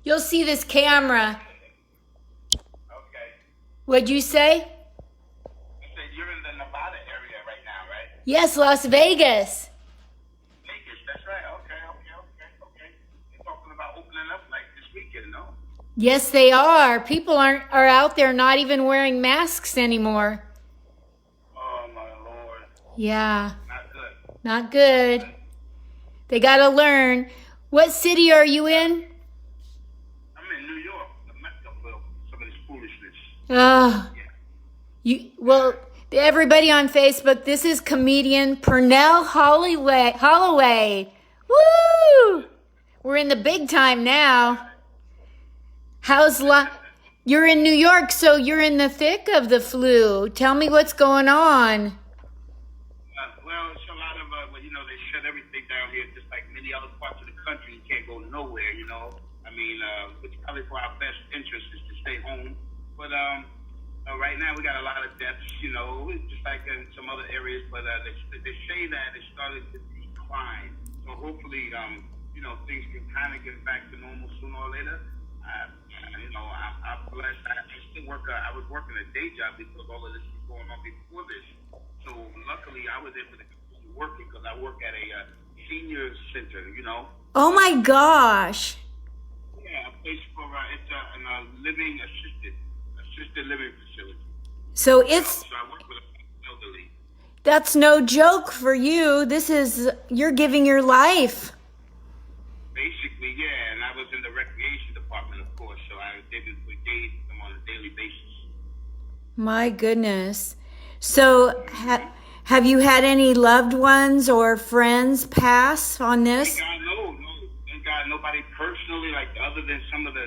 You'll see this camera. Okay. What'd you say? You said you're in the Nevada area right now, right? Yes, Las Vegas. Vegas, that's right. Okay. They're talking about opening up like this weekend, no? Yes, they are. People are out there not even wearing masks anymore. Oh, my Lord. Yeah, Not good. not good. They got to learn. What city are you in? I'm in New York, the mecca for some of this foolishness. Everybody on Facebook, this is comedian Purnell Holloway. Woo! We're in the big time now. You're in New York, so you're in the thick of the flu. Tell me what's going on. Well, it's a lot of, they shut everything down here, just like many other parts of the country. You can't go nowhere, I mean, it's probably for our best interest is to stay home. But right now we got a lot of deaths, just like in some other areas. But they say that it's starting to decline. So hopefully, things can kind of get back to normal sooner or later. I'm blessed. I was working a day job because all of this was going on before this. So luckily, I was able to continue working because I work at a senior center, Oh my gosh. Yeah, a place for it's assisted living facility. So So I work with elderly. that's no joke for you. You're giving your life. Basically, yeah, and I was in the recreation department, of course, so I was able to engage them on a daily basis. My goodness. So have you had any loved ones or friends pass on this? Thank God, no. Thank God, nobody personally, like other than some of the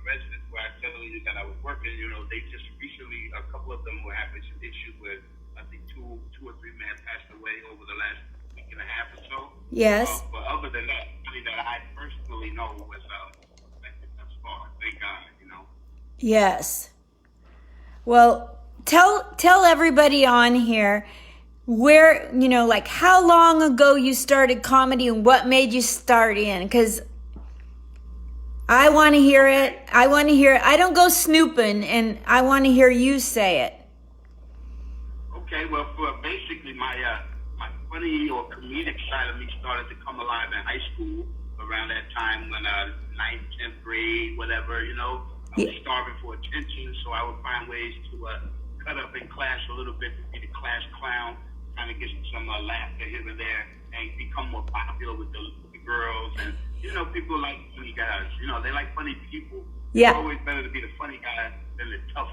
residents where I tell you that I was working, they just recently, a couple of them were having some issues with, I think two or three men passed away over the last week and a half or so. Yes. But other than that, anybody that I personally know was affected thus far. Thank God, Yes. Well, tell everybody on here where, like how long ago you started comedy and what made you start in, because I want to hear it. I don't go snooping, and I want to hear you say it. Okay, well, basically my funny or comedic side of me started to come alive in high school around that time when 9th, 10th grade, whatever, I was starving for attention, so I would find ways to cut up in class a little bit to be the class clown, kind of get some laughter here and there, and become more popular with the girls. And, people like funny guys. They like funny people. Yeah. It's always better to be the funny guy than the tough,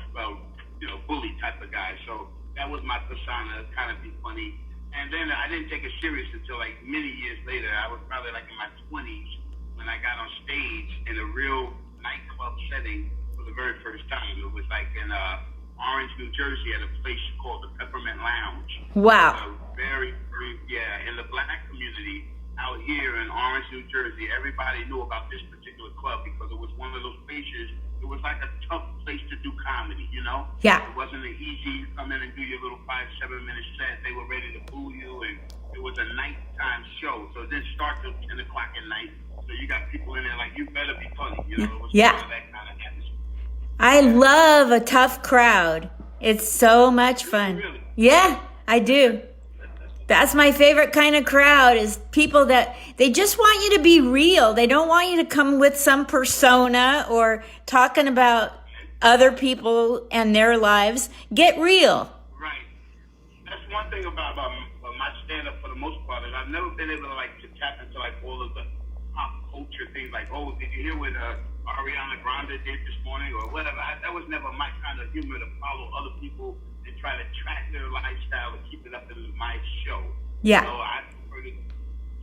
bully type of guy. So that was my persona, kind of be funny. And then I didn't take it serious until like many years later. I was probably like in my 20s when I got on stage in a real nightclub setting for the very first time. It was like in Orange, New Jersey, at a place called the Peppermint Lounge. Wow. Very, in the black community out here in Orange, New Jersey, everybody knew about this particular club because it was one of those places. It was like a tough place to do comedy, Yeah. It wasn't an easy, you come in and do your little 5-7 minute set. They were ready to boo you, and it was a nighttime show. So it didn't start till 10 o'clock at night. So you got people in there like, you better be funny, It was Yeah. kind of that kind of atmosphere. I love a tough crowd. It's so much fun. Really? Yeah, I do. That's my favorite kind of crowd, is people that they just want you to be real. They don't want you to come with some persona or talking about other people and their lives. Get real. Right. That's one thing about my stand-up for the most part, is I've never been able to tap into like all of the pop culture things, like, oh, did you hear what Ariana Grande did this morning or whatever? That was never my kind of humor, to follow other people and try to track their lifestyle and keep it up in my show. Yeah. So I prefer to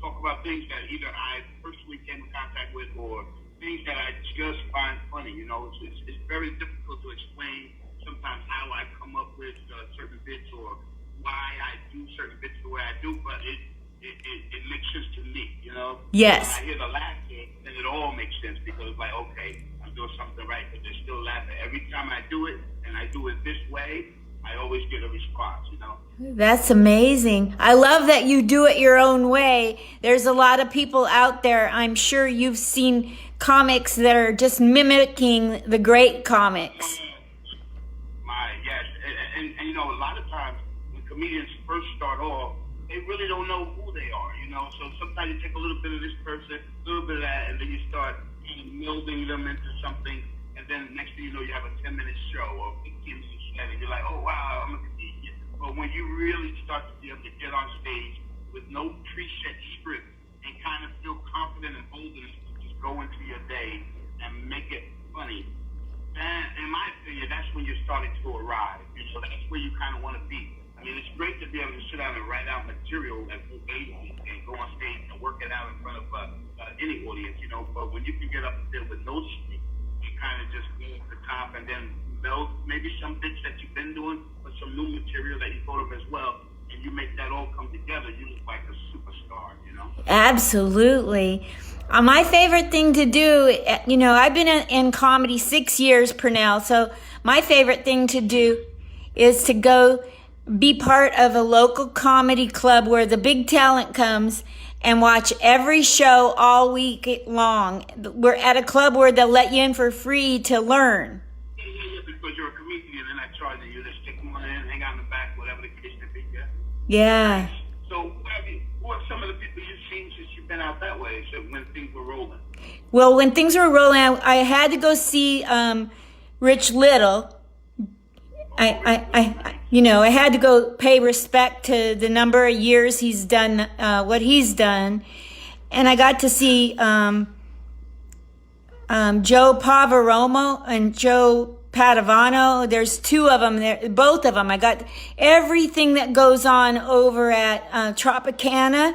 talk about things that either I personally came in contact with or things that I just find funny. It's very difficult to explain sometimes how I come up with certain bits or why I do certain bits the way I do, but it makes sense to me, Yes. When I hear the laughter, then it all makes sense, because it's like, okay, I'm doing something right, but they're still laughing. Every time I do it, and I do it this way, I always get a response, you know. That's amazing. I love that you do it your own way. There's a lot of people out there. I'm sure you've seen comics that are just mimicking the great comics. Yes, and you know, a lot of times when comedians first start off, they really don't know who they are, you know. So sometimes you take a little bit of this person, a little bit of that, and then you start melding them into something, and then next thing you know, you have a 10-minute show or 15-minute show, and you're like, oh wow, I'm a comedian. But when you really start to be able to get on stage with no preset script and kind of feel confident and bold enough to just go into your day and make it funny, and in my opinion, that's when you're starting to arrive. And so that's where you kind of want to be. I mean, it's great to be able to sit down and write out material at verbatim and go on stage and work it out in front of any audience, you know. But when you can get up there with no script, you kind of just go off the top and then meld maybe some bits that you've been doing, but some new material that you thought of as well, and you make that all come together. You look like a superstar, you know. Absolutely. My favorite thing to do, you know, I've been in comedy 6 years, Purnell, so my favorite thing to do is to go be part of a local comedy club where the big talent comes and watch every show all week long. We're at a club where they'll let you in for free to learn. Yeah, because you're a comedian and I charge you to stick one in, hang out in the back, whatever the case may be, yeah? Yeah. So, who are some of the people you've seen since you've been out that way, so when things were rolling? Well, when things were rolling, I had to go see Rich Little. I had to go pay respect to the number of years he's done what he's done, and I got to see Joe Pavaromo and Joe Padovano. There's two of them there, both of them. I got everything that goes on over at Tropicana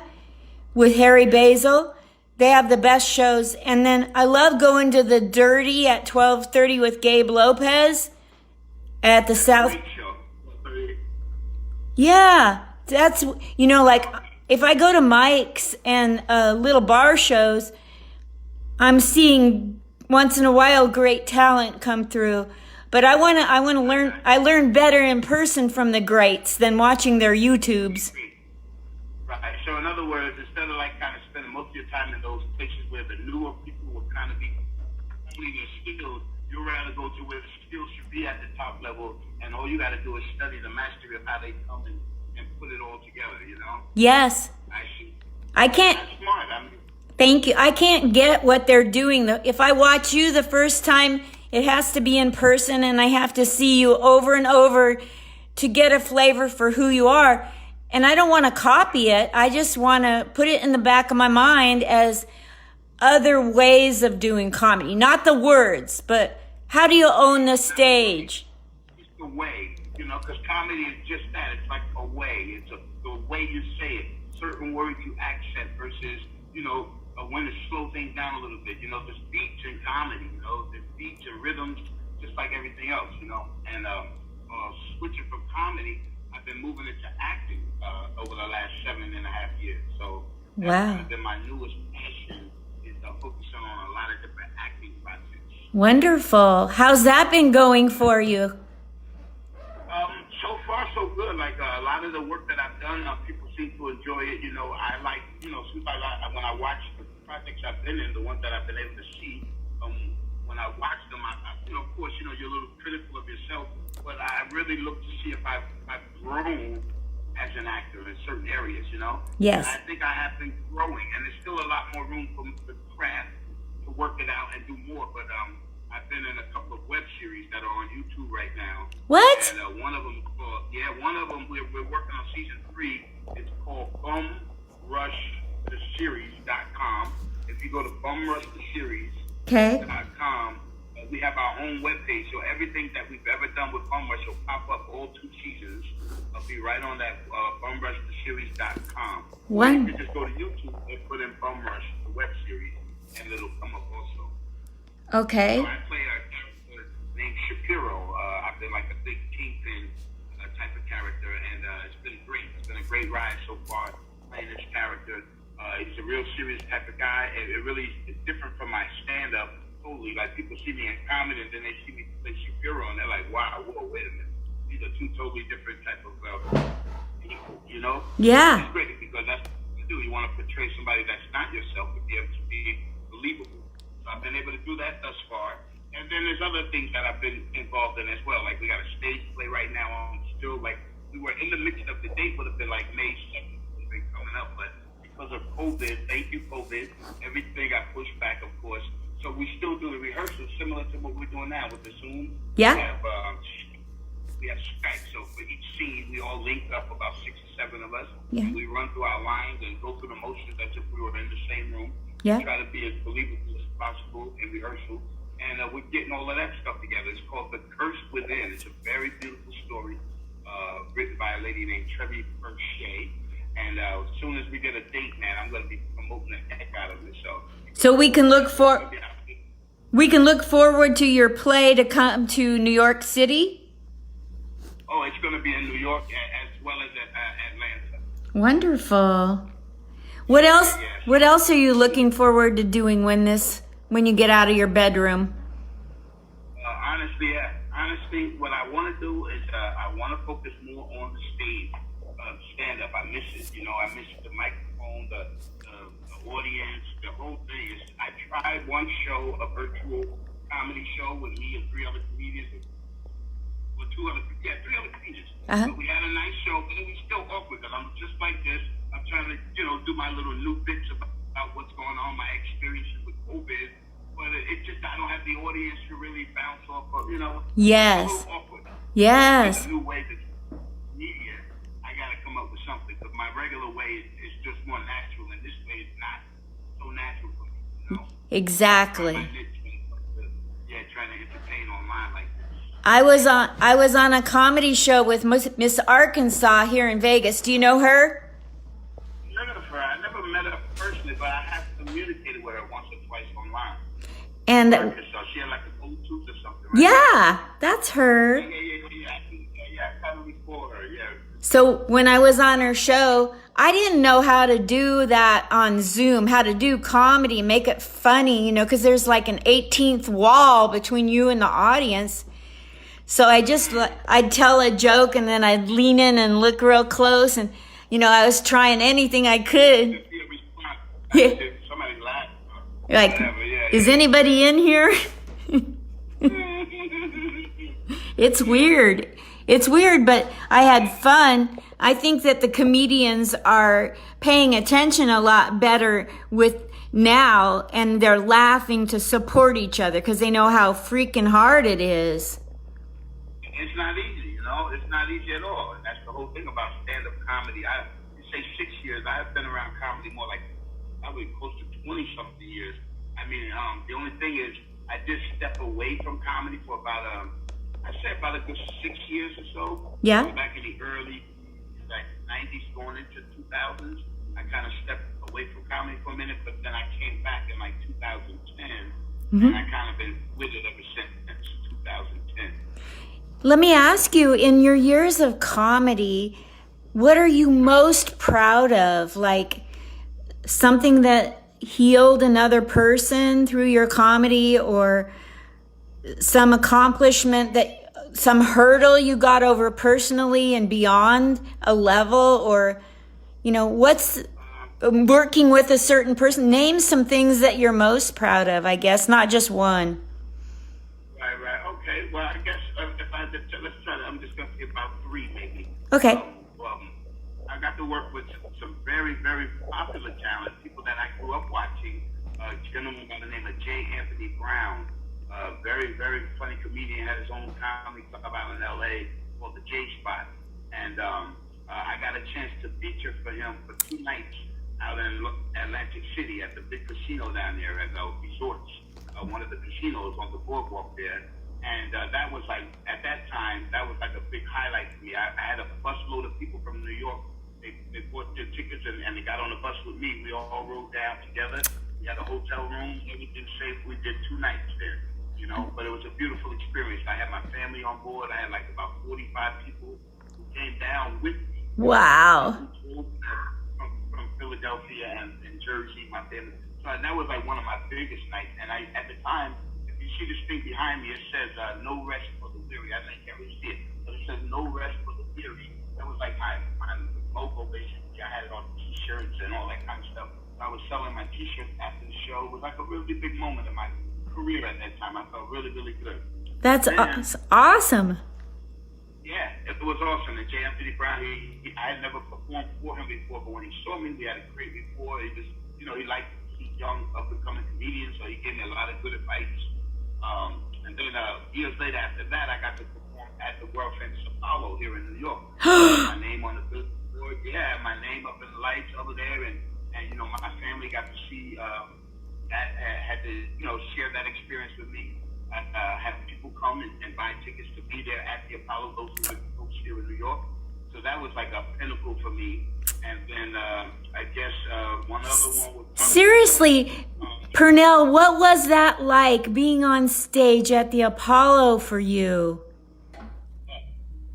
with Harry Basil. They have the best shows. And then I love going to the Dirty at 12:30 with Gabe Lopez at the South. Great show. Yeah, that's, you know, like if I go to Mike's and little bar shows, I'm seeing once in a while great talent come through. But I want to learn. I learn better in person from the greats than watching their YouTubes. Right. So in other words, instead of like kind of spending most of your time in those places where the newer people will kind of be honing their skills, you'd rather go to where the skills should be at the top level, and all you got to do is study the mastery of how they come and put it all together. You know. Yes. I can't. That's smart. I mean, thank you. I can't get what they're doing. If I watch you the first time, it has to be in person, and I have to see you over and over to get a flavor for who you are. And I don't want to copy it. I just want to put it in the back of my mind as other ways of doing comedy. Not the words, but how do you own the stage? it's the way, you know, because comedy is just that. It's like a way. It's the way you say it. Certain words you accent versus, you know, when to slow things down a little bit. You know, there's beats in comedy, you know, there's beats and rhythms just like everything else, you know. And switching from comedy, I've been moving into acting over the last 7.5 years. So that's kind of been my newest passion, is focusing on a lot of different acting projects. Wonderful. How's that been going for you? So far, so good. Like a lot of the work that I've done, people seem to enjoy it. You know, I like, you know, sometimes when I watch the projects I've been in, the ones that I've been able to see, when I watch them, you know, of course, you know, you're a little critical of yourself, but I really look to see if I've grown as an actor in certain areas, you know? Yes. And I think I have been growing, and there's still a lot more room for the craft to work it out and do more, but I've been in a couple of web series that are on YouTube right now. What? And one of them, we're working on season 3. It's called BumRushTheSeries.com. If you go to BumRushTheSeries.com, we have our own webpage, so everything that we've ever done with BumRush will pop up, all 2 seasons. I'll be right on that BumRushTheSeries.com. What? You can just go to YouTube and put in BumRush, the web series, and it'll come up also. Okay. So I play a character named Shapiro. I've been like a big kingpin type of character, and it's been great. It's been a great ride so far playing this character. He's a real serious type of guy, and it really is different from my stand-up totally. Like, people see me in comedy, and then they see me play Shapiro, and they're like, wow, whoa, wait a minute. These are two totally different type of people, you know? Yeah. It's great because that's what you do. You want to portray somebody that's not yourself to be able to be believable. So I've been able to do that thus far. And then there's other things that I've been involved in as well. Like we got a stage play right now. I'm still like, we were in the midst of the date would have been like May 7th coming up, but because of COVID, thank you COVID, everything got pushed back, of course. So we still do the rehearsals similar to what we're doing now with the Zoom. Yeah. We have Skype. So for each scene, we all link up, about 6 or 7 of us. Yeah. And we run through our lines and go through the motions as if we were in the same room. Yeah. Try to be as believable as possible in rehearsal. And we're getting all of that stuff together. It's called The Curse Within. It's a very beautiful story written by a lady named Trevi Purnell. And as soon as we get a date, man, I'm going to be promoting the heck out of it. So we can look forward to your play to come to New York City. Oh, it's going to be in New York as well as Atlanta. Wonderful. What else? What else are you looking forward to doing when you get out of your bedroom? Honestly, what I want to do is I want to focus more on the stage, stand up. I miss it. You know, I miss the microphone, the audience, the whole thing. I tried one show, a virtual comedy show with me and 3 other comedians. Well, 3 other comedians. Uh-huh. But we had a nice show, but it was still awkward because I'm just like this. I'm trying to, do my little new bits about what's going on, my experiences with COVID. But it just, I don't have the audience to really bounce off of, Yes. It's a little awkward. Yes. It's a new way to media. I got to come up with something because my regular way is just more natural, and this way is not so natural for me, Exactly. Trying to entertain online like this. I was on a comedy show with Miss Arkansas here in Vegas. Do you know her? I never met her personally, but I have communicated with her once or twice online. And she had like a Bluetooth or something, right? Yeah, that's her. Yeah, I kind of recall her, yeah. So when I was on her show, I didn't know how to do that on Zoom, how to do comedy, make it funny, because there's like an 18th wall between you and the audience. So I'd tell a joke and then I'd lean in and look real close, and I was trying anything I could. Yeah. Somebody laughed. Like, whatever, is anybody in here? It's weird. It's weird, but I had fun. I think that the comedians are paying attention a lot better with now, and they're laughing to support each other because they know how freaking hard it is. It's not easy, It's not easy at all. And that's the whole thing about stand-up comedy. You say 6 years. I have been around comedy more like probably close to 20-something years. I mean, the only thing is I did step away from comedy for about a good 6 years or so. Yeah. So back in the early 90s going into 2000s, I kind of stepped away from comedy for a minute, but then I came back in 2010, and I kind of been with it ever since 2010. Let me ask you, in your years of comedy, what are you most proud of? Like something that healed another person through your comedy, or some accomplishment some hurdle you got over personally and beyond a level, or, what's working with a certain person? Name some things that you're most proud of, I guess, not just one. Right. Okay. Well, I guess if I let's try to, I'm just going to say about 3 maybe. Okay. I got to work with some very, very popular talent, people that I grew up watching. A gentleman by the name of J. Anthony Brown, very, very funny comedian, had his own comedy club out in L.A. called the J Spot. And I got a chance to feature for him for 2 nights out in Atlantic City at the big casino down there at Resorts, one of the casinos on the boardwalk there. And that was at that time, that was a big highlight for me. I had a busload of people from New York. They bought their tickets and they got on the bus with me. We all rode down together. We had a hotel room, everything safe. We did 2 nights there, but it was a beautiful experience. I had my family on board. I had about 45 people who came down with me. Wow. From Philadelphia and Jersey, my family. So that was one of my biggest nights. And at the time, if you see this thing behind me, it says no rest for the weary. I can't really see it, but it said no rest for the weary. That was like my logo basically. I had it on T-shirts and all that kind of stuff. I was selling my T-shirts after the show. It was like a really big moment in my career at that time. I felt really, really good. That's awesome. Yeah, it was awesome. And J. Anthony Brown, I had never performed for him before, but when he saw me, we had a great rapport. He just, he liked young up-and-coming comedians, so he gave me a lot of good advice. And then years later after that, I got to perform at the world-famous Apollo here in New York. My name on the billboard, my name up in the lights over there, and my family got to see that, had to, share that experience with me. Have people come and buy tickets to be there at the Apollo, those who live folks here in New York. So that was like a pinnacle for me. And then I guess one other one was... Seriously, Purnell, what was that like being on stage at the Apollo for you?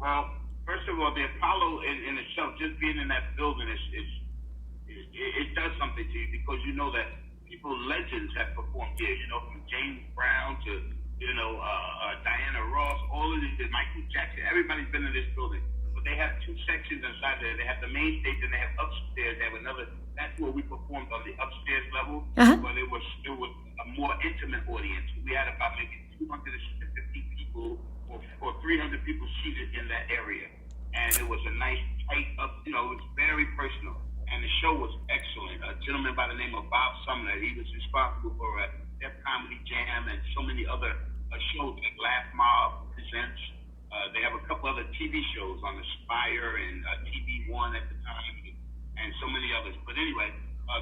Well, first of all, the Apollo in itself, just being in that building, it does something to you because you know that people, legends have performed here, from James Brown to, Diana Ross, all of this, Michael Jackson, everybody's been in this building. But they have two sections inside there. They have the main stage and they have upstairs. They have another, that's where we performed on the upstairs level, but it was a more intimate audience. We had about maybe 250 people or 300 people seated in that area. And it was a nice, tight up, it was very personal. And the show was excellent. A gentleman by the name of Bob Sumner, he was responsible for Def Comedy Jam and so many other shows like Laugh Mob Presents. They have a couple other TV shows on Aspire and TV One at the time, and so many others. But anyway,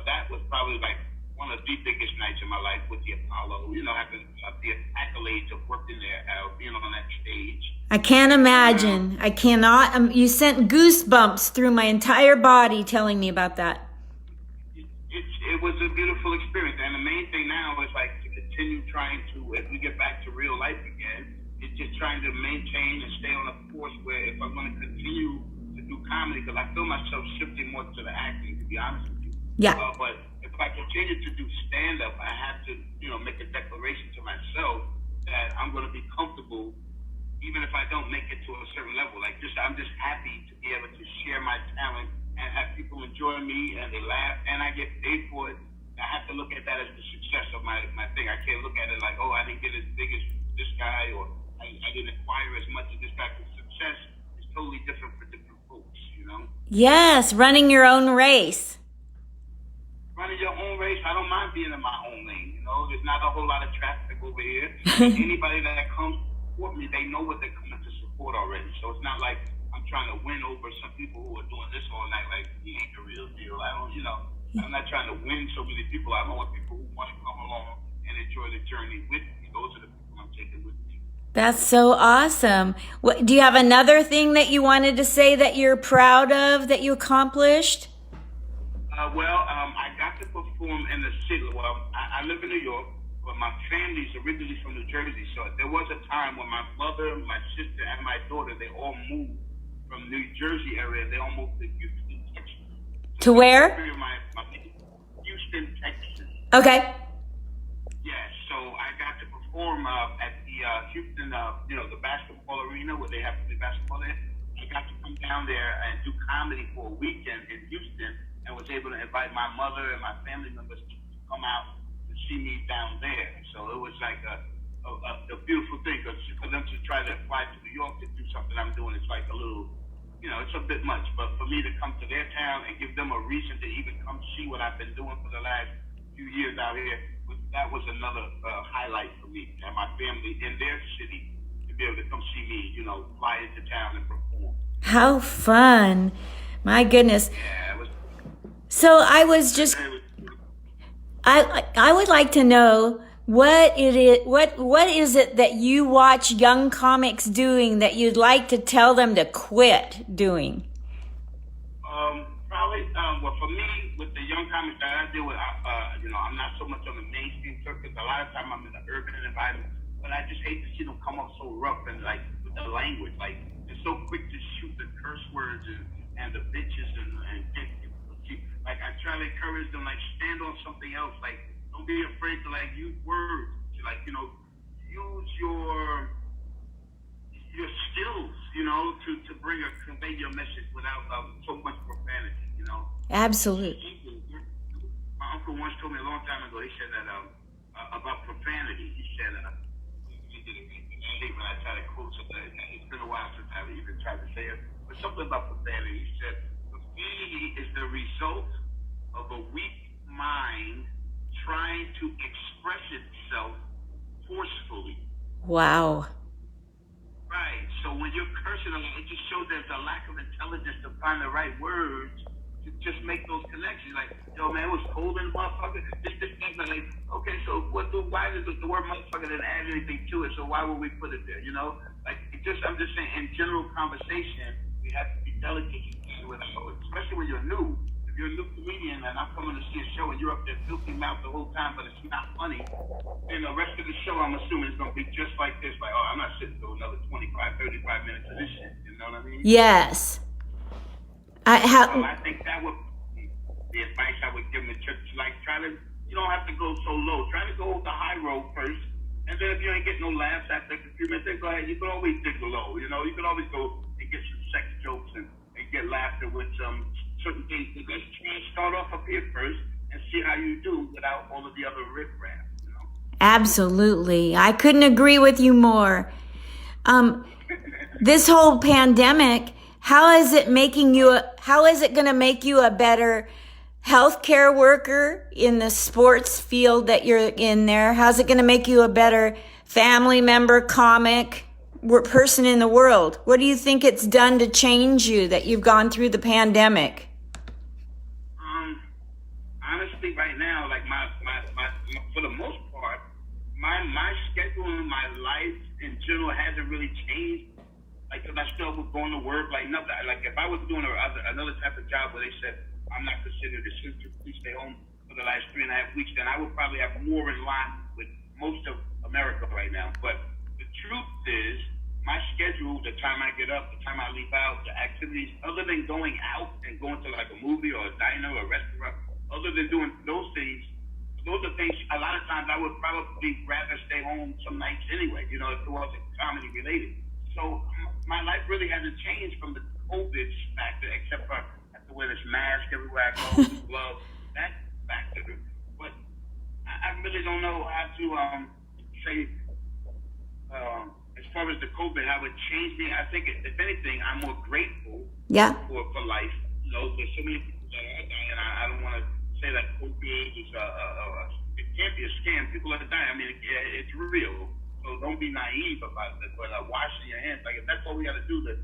that was probably like one of the biggest nights in my life with the Apollo. Having the accolades of working there, being on that stage. I can't imagine. I cannot. You sent goosebumps through my entire body telling me about that. It was a beautiful experience, and the main thing now is like to continue trying to, if we get back to real life again, it's just trying to maintain and stay on a course where if I'm going to continue to do comedy, because I feel myself shifting more to the acting, to be honest with you. Yeah. But if I continue to do stand-up, I have to, make a declaration to myself that I'm going to be comfortable even if I don't make it to a certain level. I'm just happy to be able to share my talent and have people enjoy me and they laugh and I get paid for it. I have to look at that as the success of my thing. I can't look at it like, I didn't get as big as this guy, or I didn't acquire as much as this guy. Because success is totally different for different folks, Yes, running your own race. Running your own race, I don't mind being in my own lane, There's not a whole lot of traffic over here. Anybody that comes support me, they know what they're coming to support already. So it's not like I'm trying to win over some people who are doing this all night. Like, he ain't the real deal. I don't, I'm not trying to win so many people. I want people who want to come along and enjoy the journey with me. Those are the people I'm taking with me. That's so awesome. Do you have another thing that you wanted to say that you're proud of that you accomplished? I got to perform in the city. Well, I live in New York, but my family's originally from New Jersey. So there was a time when my mother, my sister, and my daughter, they all moved from New Jersey area. They all moved to Houston, Texas. To where? Houston, Texas. Okay. Yeah, so I got to perform at the Houston, the basketball arena where they have to play basketball there. I got to come down there and do comedy for a weekend in Houston and was able to invite my mother and my family members to come out to see me down there. So it was like a beautiful thing, because for them to try to fly to New York to do something I'm doing, it's like a little, it's a bit much. But for me to come to their town and give them a reason to even come see what I've been doing for the last few years out here, that was another highlight for me. And my family in their city to be able to come see me, fly into town and perform. How fun. My goodness. Yeah, it was. So I was just, I would like to know what is it that you watch young comics doing that you'd like to tell them to quit doing? Probably, well, for me, with the young comics that I deal with, I'm not so much on the mainstream circuit. A lot of time I'm in the urban environment, but I just hate to see them come up so rough and like with the language. Like, they're so quick to shoot the curse words and the bitches and like, I try to encourage them, like, stand on something else. Like, don't be afraid to, like, use words. Like, use your skills, know, to convey your message without so much profanity, you know. Absolutely. My uncle once told me a long time ago. He said that about profanity. He said, when I try to quote something, it's been a while since I've even tried to say it, but something about profanity. He said, profanity is the result of a weak mind trying to express itself forcefully. Wow. Right. So when you're cursing, it just shows there's a lack of intelligence to find the right words to just make those connections. Like, yo, man, it was cold in the motherfucker. This, like, okay, so why does the word motherfucker didn't add anything to it? So why would we put it there? You know, like, I'm just saying, in general conversation, we have to be delicate with it, especially when you're new. If you're a new comedian and I'm coming to see a show and you're up there filthy mouth the whole time, but it's not funny, then the rest of the show, I'm assuming, is going to be just like this. Like, oh, I'm not sitting through another 25, 35 minutes of this shit. You know what I mean? Yes. So I think that would be the advice I would give them in church. Like, you don't have to go so low. Try to go the high road first. And then if you ain't getting no laughs after a few minutes, then go ahead. You can always dig low. You know, you can always go and get some sex jokes and get laughter with some certain things. But let's try and start off up here first and see how you do without all of the other riffraff, you know? Absolutely. I couldn't agree with you more. This whole pandemic, how is it going to make you a better healthcare worker in the sports field that you're in there? How's it going to make you a better family member, comic, person in the world? What do you think it's done to change you that you've gone through the pandemic? Honestly, right now, like my for the most part, my schedule and my life in general hasn't really changed. Like, cause I still was going to work, like nothing. Like, if I was doing another type of job where they said I'm not considered essential, please stay home for the last 3.5 weeks, then I would probably have more in line with most of America right now. But the truth is, my schedule, the time I get up, the time I leave out, the activities, other than going out and going to like a movie or a diner or a restaurant, other than doing those things, those are things a lot of times I would probably rather stay home some nights anyway, you know, if it wasn't comedy related. So my life really hasn't changed from the COVID factor, except for I have to wear this mask everywhere I go, gloves, that factor. But I really don't know how to say, as far as the COVID, how it changed me. I think, if anything, I'm more grateful for life. You know, there's so many people that are dying. I don't want to say that COVID is it can't be a scam. People are dying. I mean, it's real. So don't be naive about it. But washing your hands, like, if that's all we got to do to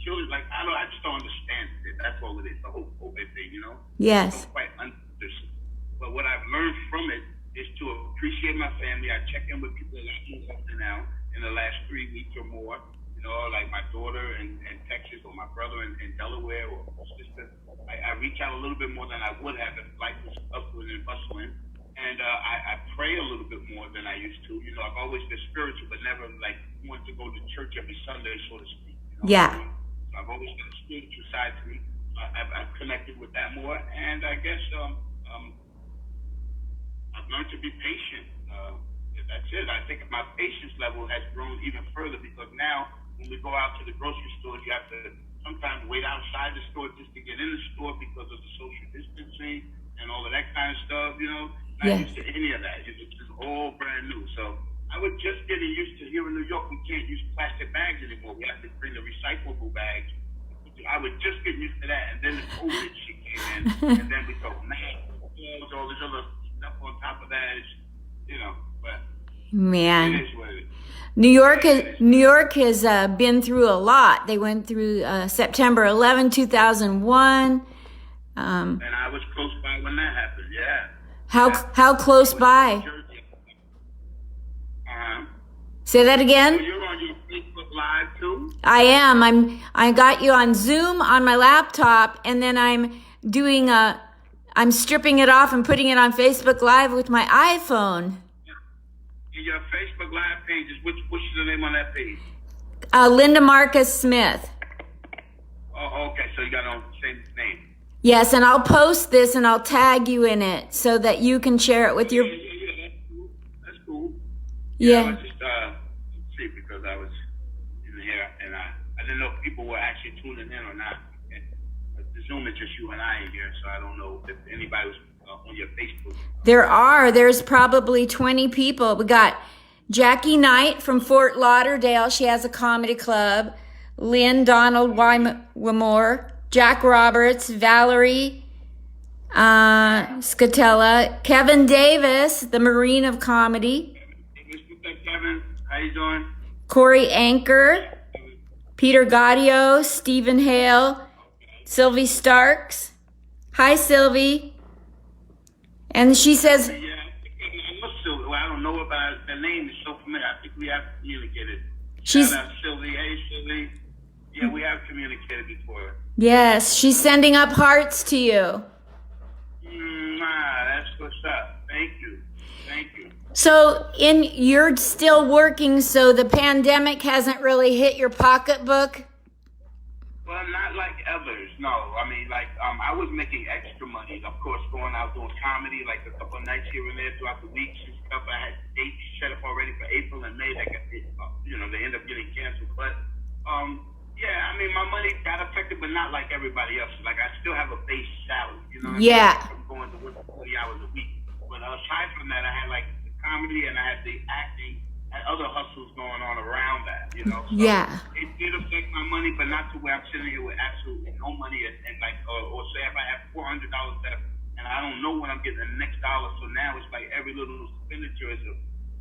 kill it, like, I just don't understand it. That's all it is, the whole COVID thing, you know? Yes. I don't quite understand. But what I've learned from it is to appreciate my family. I check in with people a lot more often now in the last 3 weeks or more. You know, like my daughter in Texas or my brother in Delaware or my sister. I reach out a little bit more than I would have if life was bustling and bustling. And I pray a little bit more than I used to. You know, I've always been spiritual, but never like wanted to go to church every Sunday, so to speak. You know? Yeah. So I've always got a spiritual side to me. I've connected with that more, and I guess I've learned to be patient. That's it. I think my patience level has grown even further because now when we go out to the grocery stores, you have to sometimes wait outside the store just to get in the store because of the social distancing and all of that kind of stuff, you know. Not used to any of that. It's just all brand new. So I was just getting used to here in New York, we can't use plastic bags anymore. We have to bring the recyclable bags. I was just getting used to that. And then the COVID shit came in. And then we thought, man, all this other stuff on top of that is, you know, but man. it is what it is. New York has been through a lot. They went through September 11, 2001. And I was close by when that happened, yeah. How close by? Say that again? So you're on your Facebook Live too? I am. I got you on Zoom on my laptop, and then I'm stripping it off and putting it on Facebook Live with my iPhone. Your Facebook Live page is what's the name on that page? Linda Marcus Smith. Oh, okay. So you got on the same name. Yes, and I'll post this and I'll tag you in it so that you can share it with your. Yeah, that's cool. Yeah. I was just see because I was in here and I didn't know if people were actually tuning in or not. And the Zoom is just you and I in here, so I don't know if anybody was on your Facebook. There's probably 20 people. We got Jackie Knight from Fort Lauderdale. She has a comedy club. Lynn Donald Wymore, Jack Roberts, Valerie Scatella, Kevin Davis, the Marine of Comedy. Kevin, how you doing? Corey Anchor, Peter Gaudio, Stephen Hale, Sylvie Starks. Hi, Sylvie. And she says, Yeah, well, I don't know about the name is so familiar. I think we have communicated. She's Shout out Sylvie. Hey, Sylvie. Yeah, we have communicated before. yes, she's sending up hearts to you. That's what's up. Thank you. Thank you. So you're still working, so the pandemic hasn't really hit your pocketbook? Well, not like others, no. I mean, like, I was making extra money, of course, going out doing comedy, like a couple of nights here and there throughout the weeks and stuff. I had dates set up already for April and May that got, they end up getting canceled. But, yeah, I mean, my money got affected, but not like everybody else. Like, I still have a base salary, you know what Yeah. I mean? I'm going to work 40 hours a week. But aside from that, I had, like, the comedy and I had the acting and other hustles going on around that, you know? So Yeah. it did affect my money, but not to where I'm sitting here with absolutely no money and like, or say if I have $400 left and I don't know when I'm getting the next dollar. So now it's like every little expenditure is a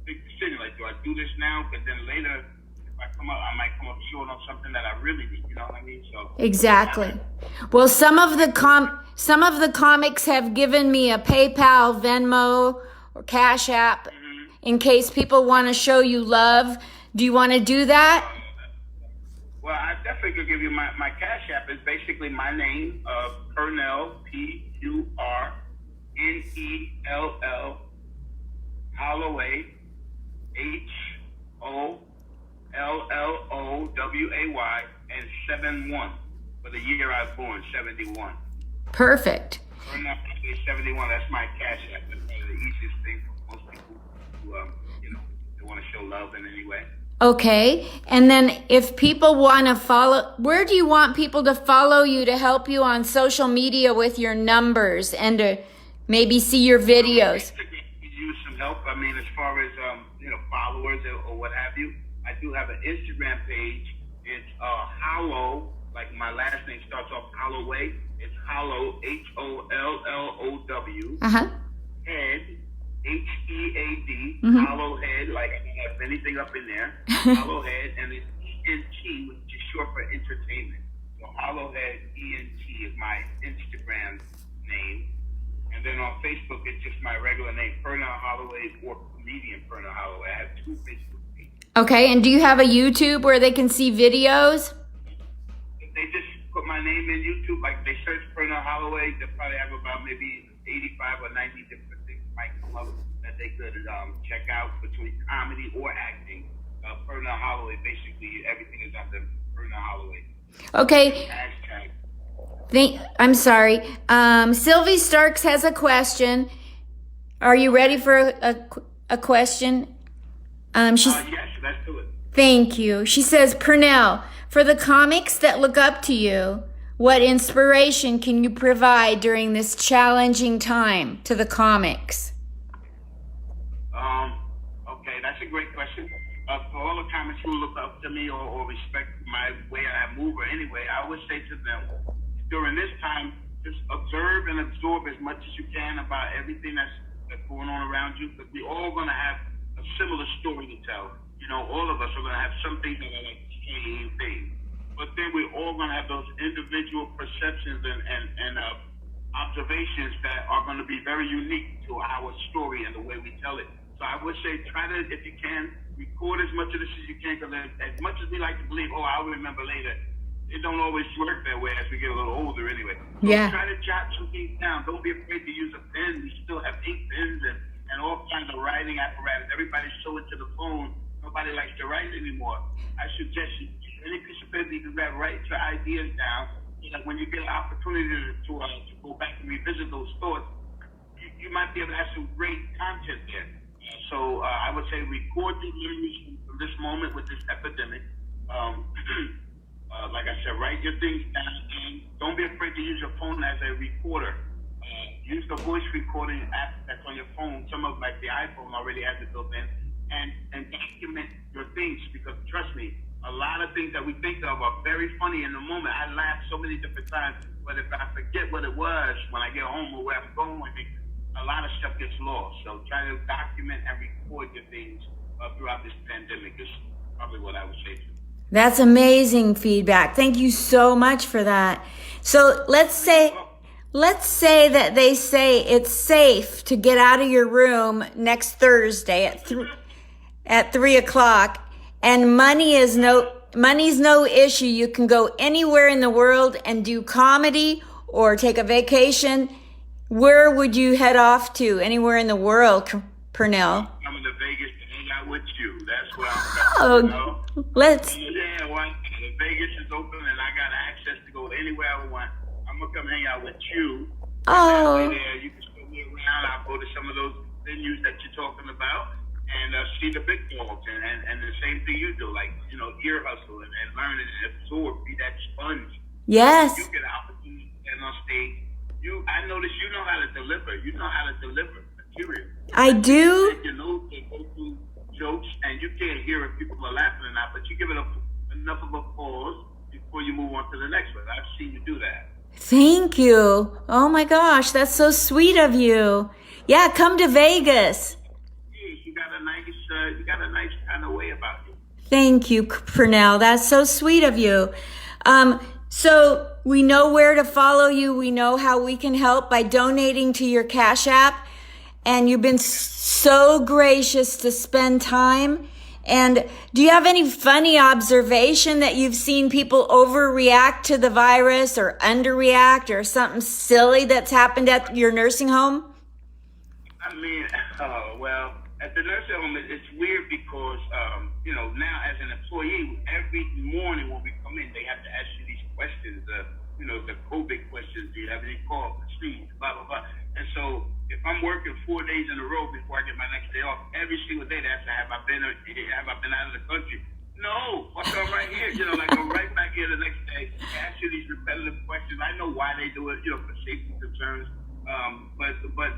big decision. Like, do I do this now? But then later, if I come up, I might come up short on something that I really need. You know what I mean? So Exactly. Well, some of the comics have given me a PayPal, Venmo, or Cash App in case people want to show you love. Do you want to do that? Well, I definitely could give you my Cash App is basically my name, Purnell, Purnell, Holloway, HOLLOWAY, and 71 for the year I was born, 71. Perfect. Purnell 71. That's my Cash App. It's the easiest thing for most people who, they want to show love in any way. Okay. And then if people want to follow, where do you want people to follow you to help you on social media with your numbers and to maybe see your videos? I could use some help. I mean, as far as, followers or what have you, I do have an Instagram page. It's Hollow, like my last name starts off Holloway. It's Hollow, HOLLOW. Uh-huh. Head, HEAD, Mhm. Hollow Head, like I don't have anything up in there. Hollow Head, and it's ENT, which is short for entertainment. So Hollow Head, ENT is my Instagram name. And then on Facebook, it's just my regular name, Purnell Holloway, or comedian Purnell Holloway. I have 2 Facebook pages. Okay. And do you have a YouTube where they can see videos? If they just put my name in YouTube, like they search Purnell Holloway, they'll probably have about maybe 85 or 90 different things might come up that they could check out between comedy or acting. Purnell Holloway, basically everything is under Purnell Holloway. Okay. Hashtag. I'm sorry. Sylvie Starks has a question. Are you ready for a question? She's. Yes, let's do it. Thank you. She says, Purnell, for the comics that look up to you, what inspiration can you provide during this challenging time to the comics? Okay, that's a great question. For all the comics who look up to me or respect my way I move or anyway, I would say to them, during this time, just observe and absorb as much as you can about everything that's going on around you, because we're all going to have a similar story to tell. You know, all of us are going to have something that are like the same thing. But then we're all going to have those individual perceptions and observations that are going to be very unique to our story and the way we tell it. So I would say try to, if you can, record as much of this as you can, because as much as we like to believe, I'll remember later, it don't always work that way as we get a little older anyway. So Yeah. Try to jot some things down. Don't be afraid to use a pen. We still have ink pens and all kinds of writing apparatus. Everybody's so into the phone. Nobody likes to write anymore. I suggest you, any piece of paper you can grab, write your ideas down. So that when you get an opportunity to go back and revisit those thoughts, you might be able to have some great content there. So I would say record the memories from this moment with this epidemic. Like I said, write your things down, and don't be afraid to use your phone as a recorder. Use the voice recording app that's on your phone. Some of like the iPhone already has it built in, and document your things, because trust me, a lot of things that we think of are very funny in the moment. I laugh so many different times, but if I forget what it was when I get home or where I'm going, a lot of stuff gets lost. So try to document and record your things throughout this pandemic is probably what I would say. That's amazing feedback. Thank you so much for that. So let's say that they say it's safe to get out of your room next Thursday at 3:00, and money's no issue. You can go anywhere in the world and do comedy or take a vacation. Where would you head off to? Anywhere in the world, Purnell? I'm in Vegas to hang out with you. That's where I'm going. Let's. Yeah, Vegas is open and I got access to go anywhere I want. I'm gonna come hang out with you. Oh. There, you can show me around. I'll go to some of those venues that you're talking about and see the big dogs and the same thing you do, like ear hustle and learn and absorb, be that sponge. Yes. You get an opportunity to stand on stage. I notice you know how to deliver. You know how to deliver material. I do. You know to go through jokes, and you can't hear if people are laughing or not, but you give it enough of a pause before you move on to the next one. I've seen you do that. Thank you. Oh my gosh, that's so sweet of you. Yeah, come to Vegas. You got a nice kind of way about you. Thank you, Purnell. That's so sweet of you. So we know where to follow you. We know how we can help by donating to your Cash App. And you've been so gracious to spend time. And do you have any funny observation that you've seen people overreact to the virus or underreact, or something silly that's happened at your nursing home? I mean, well, at the nursing home, it's weird because, now as an employee, every morning when we come in, they have to ask you these questions, the COVID questions. Do you have any cough, sneeze, blah, blah, blah. And so if I'm working 4 days in a row before I get my next day off, every single day they ask, have I been out of the country? No, I'm right here. I'm right back here the next day. They ask you these repetitive questions. I know why they do it, for safety concerns. But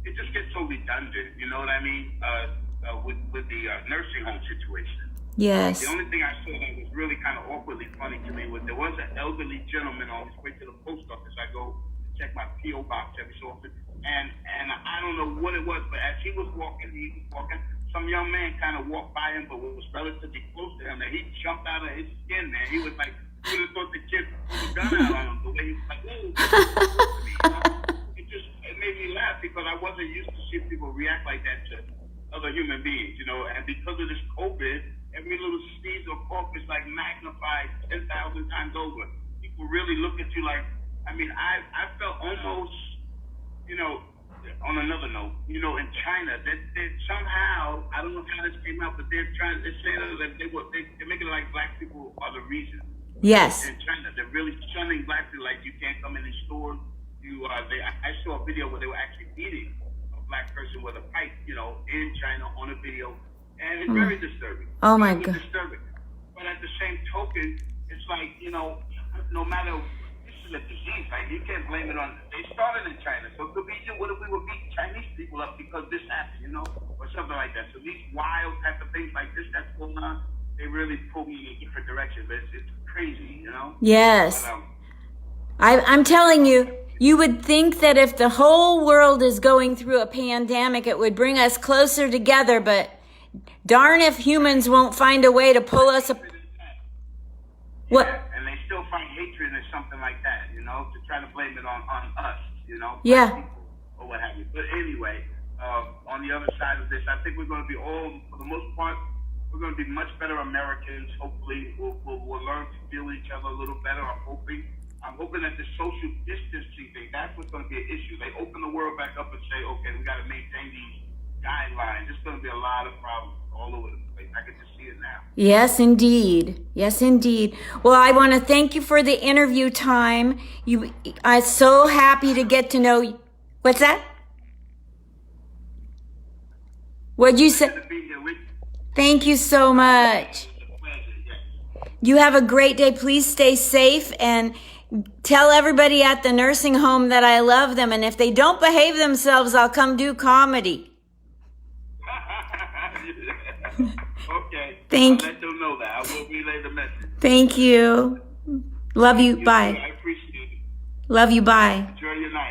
it just gets so redundant, you know what I mean? With the nursing home situation. Yes. The only thing I saw that was really kind of awkwardly funny to me was there was an elderly gentleman on his way to the post office. I go check my P.O. box every so often, and I don't know what it was, but as he was walking, some young man kind of walked by him, but was relatively close to him, and he jumped out of his skin, man. He was like, you would have thought the kid pulled a gun out on him, the way he was like, whoa. It made me laugh because I wasn't used to seeing people react like that to other human beings, and because of this COVID, every little sneeze or cough is like magnified 10,000 times over. People really look at you like, I felt almost, on another note, in China, they somehow, I don't know how this came out, but they're saying that they're making it like black people are the reason. Yes. In China, they're really shunning black people, like you can't come in the stores. I saw a video where they were actually beating a black person with a pipe, in China on a video, and it's very disturbing. Oh my God. Disturbing. But at the same token, it's like, no matter, this is a disease, right? You can't blame it on, they started in China, so it could be, what if we would beat Chinese people up because this happened, or something like that. So these wild type of things like this that's going on, they really pull me in a different direction, but it's crazy, Yes. But, I'm telling you, you would think that if the whole world is going through a pandemic, it would bring us closer together, but darn if humans won't find a way to pull us up. What? Yeah, and they still find hatred or something like that, to try to blame it on us, Yeah. People or what have you. But anyway, on the other side of this, I think we're going to be for the most part, we're going to be much better Americans. Hopefully, we'll learn to deal with each other a little better. I'm hoping that the social distancing thing, that's what's going to be an issue. They open the world back up and say, okay, we got to maintain these guidelines. There's going to be a lot of problems all over the place. I can just see it now. Yes, indeed. Yes, indeed. Well, I want to thank you for the interview time. I'm so happy to get to know you. What's that? What'd you say? Thank you so much. You have a great day. Please stay safe and tell everybody at the nursing home that I love them. And if they don't behave themselves, I'll come do comedy. Okay. Thank I'll let them know that. I will relay the message. Thank you. Love you. Bye. I appreciate it. Love you. Bye. Enjoy your night.